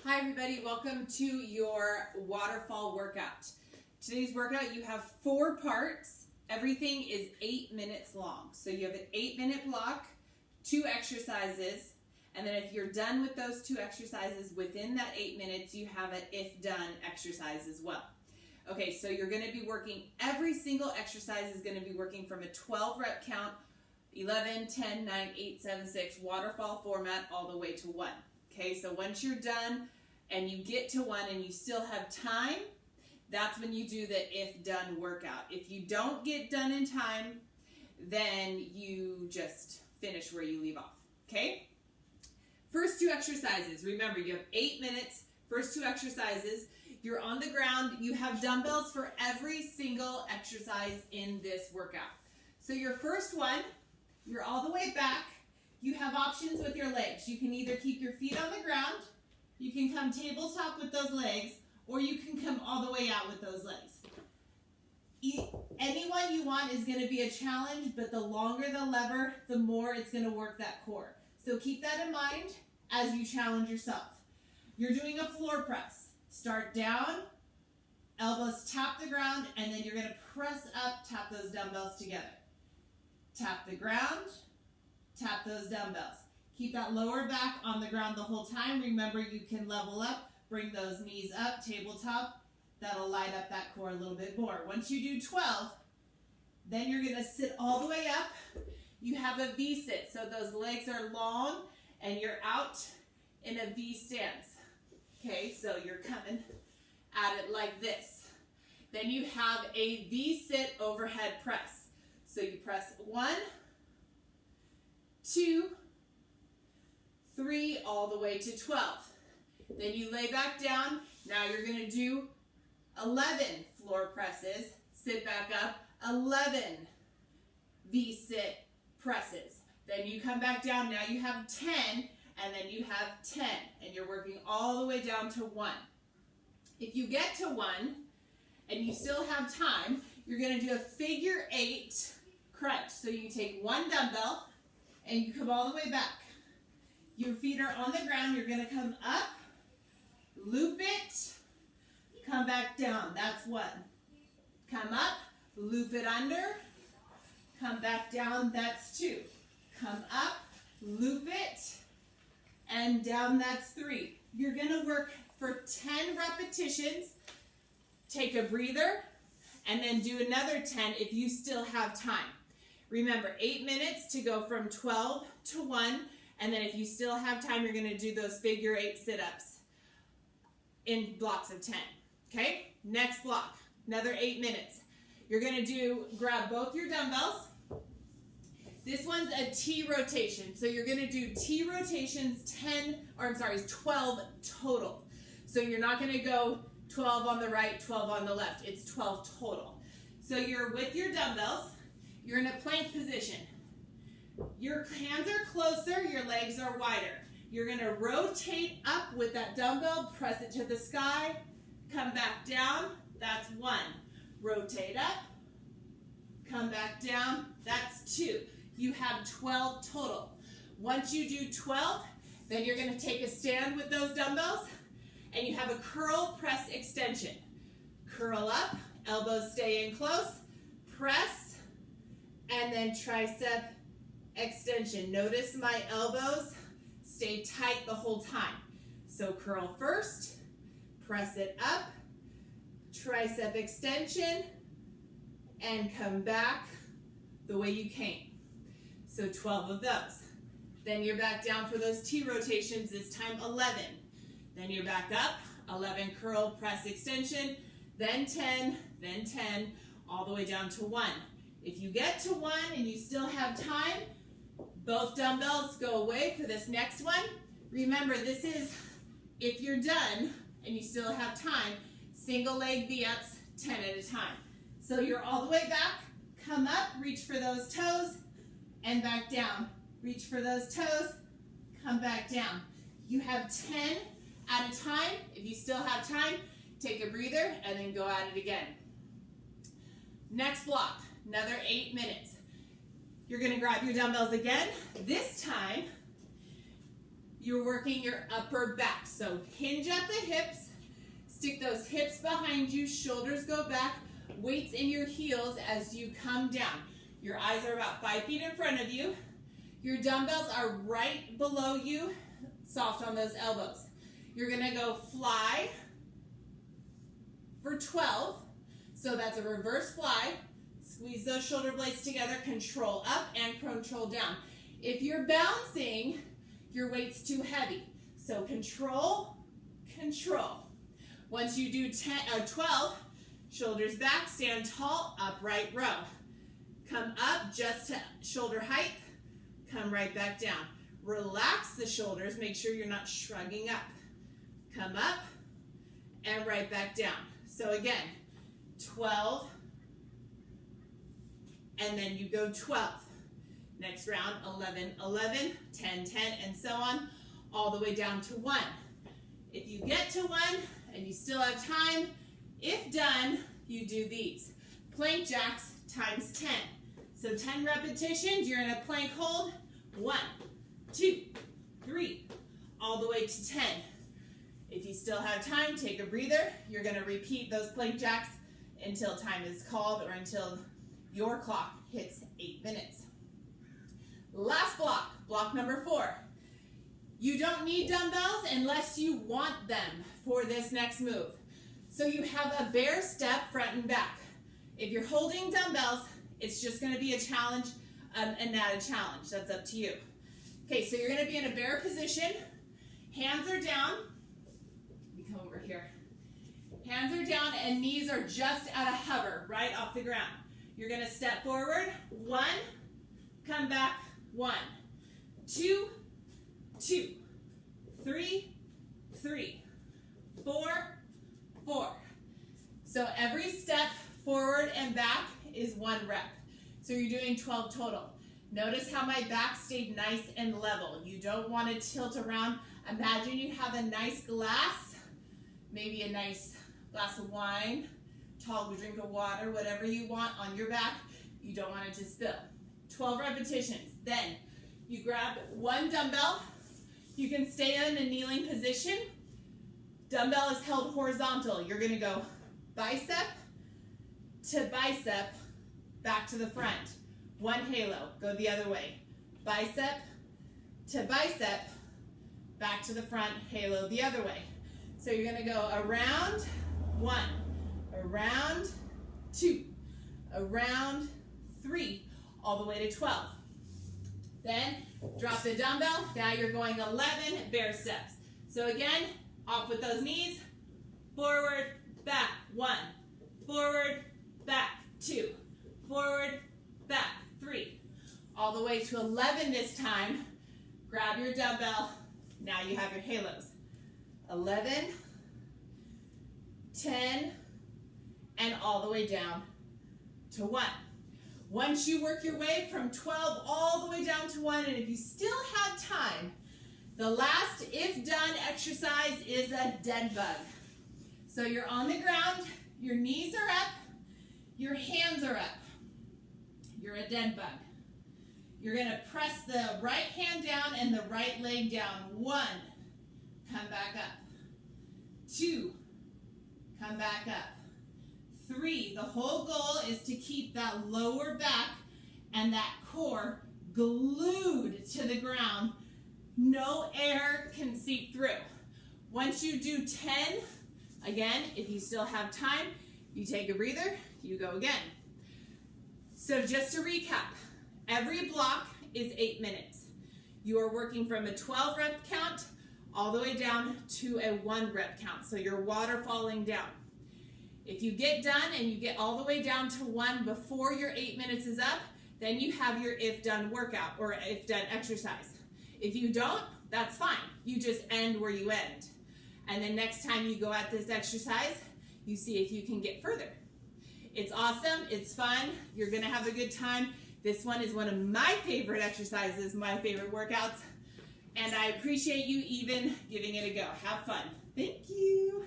Hi everybody, welcome to your waterfall workout. Today's workout, you have 4 parts. Everything is 8 minutes long. So you have an 8-minute block, 2 exercises, and then if you're done with those 2 exercises within that 8 minutes, you have an if done exercise as well. Okay, so you're going to be working, every single exercise is going to be working from a 12 rep count, 11, 10, 9, 8, 7, 6, waterfall format all the way to 1. Okay, so once you're done and you get to 1 and you still have time, that's when you do the if done workout. If you don't get done in time, then you just finish where you leave off. Okay? First 2 exercises. Remember, you have 8 minutes. First 2 exercises. You're on the ground. You have dumbbells for every single exercise in this workout. So your first one, you're all the way back. You have options with your legs. You can either keep your feet on the ground, you can come tabletop with those legs, or you can come all the way out with those legs. Any one you want is going to be a challenge, but the longer the lever, the more it's going to work that core. So keep that in mind as you challenge yourself. You're doing a floor press. Start down, elbows tap the ground, and then you're going to press up, tap those dumbbells together. Tap the ground, tap those dumbbells. Keep that lower back on the ground the whole time. Remember, you can level up, bring those knees up, tabletop. That'll light up that core a little bit more. Once you do 12, then you're gonna sit all the way up. You have a V sit, so those legs are long and you're out in a V stance. Okay, so you're coming at it like this. Then you have a V sit overhead press. So you press 1, 2, 3, all the way to 12. Then you lay back down. Now you're going to do 11 floor presses. Sit back up. 11 V-sit presses. Then you come back down. Now you have 10, and then you have 10. And you're working all the way down to 1. If you get to 1, and you still have time, you're going to do a figure 8 crunch. So you take 1 dumbbell, and you come all the way back. Your feet are on the ground. You're going to come up, loop it, come back down. That's 1. Come up, loop it under, come back down. That's 2. Come up, loop it, and down. That's 3. You're going to work for 10 repetitions. Take a breather, and then do another 10 if you still have time. Remember, 8 minutes to go from 12 to 1, and then if you still have time, you're going to do those figure 8 sit-ups in blocks of 10. Okay? Next block, another 8 minutes. You're going to grab both your dumbbells. This one's a T rotation. So you're going to do T rotations 12 total. So you're not going to go 12 on the right, 12 on the left. It's 12 total. So you're with your dumbbells. You're in a plank position. Your hands are closer, your legs are wider. You're going to rotate up with that dumbbell, press it to the sky, come back down. That's 1. Rotate up, come back down. That's 2. You have 12 total. Once you do 12, then you're going to take a stand with those dumbbells, and you have a curl press extension. Curl up, elbows stay in close, press, and then tricep extension. Notice my elbows stay tight the whole time. So curl first, press it up, tricep extension, and come back the way you came. So 12 of those. Then you're back down for those T rotations, this time 11. Then you're back up, 11 curl press extension, then 10, all the way down to 1. If you get to 1 and you still have time, both dumbbells go away for this next one. Remember, this is, if you're done and you still have time, single leg V-ups, 10 at a time. So you're all the way back, come up, reach for those toes, and back down. Reach for those toes, come back down. You have 10 at a time. If you still have time, take a breather and then go at it again. Next block, another 8 minutes. You're going to grab your dumbbells again. This time, you're working your upper back. So hinge at the hips, stick those hips behind you, shoulders go back, weights in your heels as you come down. Your eyes are about 5 feet in front of you. Your dumbbells are right below you, soft on those elbows. You're gonna go fly for 12. So that's a reverse fly. Squeeze those shoulder blades together, control up and control down. If you're bouncing, your weight's too heavy. So control, control. Once you do 12, shoulders back, stand tall, upright row. Come up just to shoulder height, come right back down. Relax the shoulders, make sure you're not shrugging up. Come up and right back down. So again, 12, and then you go 12. Next round, 11, 11, 10, 10, and so on, all the way down to 1. If you get to 1 and you still have time, if done, you do these. Plank jacks times 10. So 10 repetitions, you're in a plank hold. 1, 2, 3, all the way to 10. If you still have time, take a breather. You're gonna repeat those plank jacks until time is called or until your clock hits 8 minutes. Last block, block number 4. You don't need dumbbells unless you want them for this next move. So you have a bear step front and back. If you're holding dumbbells, it's just gonna be a challenge and not a challenge. That's up to you. Okay, so you're gonna be in a bear position. Hands are down. Let me come over here. Hands are down and knees are just at a hover, right off the ground. You're gonna step forward, 1, come back, 1, 2, 2, 3, 3, 4, 4. So every step forward and back is 1 rep. So you're doing 12 total. Notice how my back stayed nice and level. You don't want to tilt around. Imagine you have a nice glass, maybe a nice glass of wine, tall drink of water, whatever you want on your back. You don't want it to spill. 12 repetitions. Then you grab 1 dumbbell. You can stay in a kneeling position. Dumbbell is held horizontal. You're going to go bicep to bicep, back to the front. 1 halo, go the other way. Bicep to bicep, back to the front, halo the other way. So you're gonna go around 1, around 2, around 3, all the way to 12. Then drop the dumbbell, now you're going 11 bear steps. So again, off with those knees, forward, back, 1, forward, back, 2, forward, back, 3, all the way to 11 this time. Grab your dumbbell, now you have your halos. 11, 10, and all the way down to 1. Once you work your way from 12 all the way down to 1, and if you still have time, the last if done exercise is a dead bug. So you're on the ground, your knees are up, your hands are up. You're a dead bug. You're gonna press the right hand down and the right leg down. 1, come back up. 2, come back up. 3, the whole goal is to keep that lower back and that core glued to the ground. No air can seep through. Once you do 10, again, if you still have time, you take a breather, you go again. So just to recap, every block is 8 minutes. You are working from a 12 rep count all the way down to a 1 rep count. So you're waterfalling down. If you get done and you get all the way down to 1 before your 8 minutes is up, then you have your if done workout or if done exercise. If you don't, that's fine. You just end where you end. And then next time you go at this exercise, you see if you can get further. It's awesome, it's fun, you're gonna have a good time. This one is one of my favorite exercises, my favorite workouts, and I appreciate you even giving it a go. Have fun. Thank you.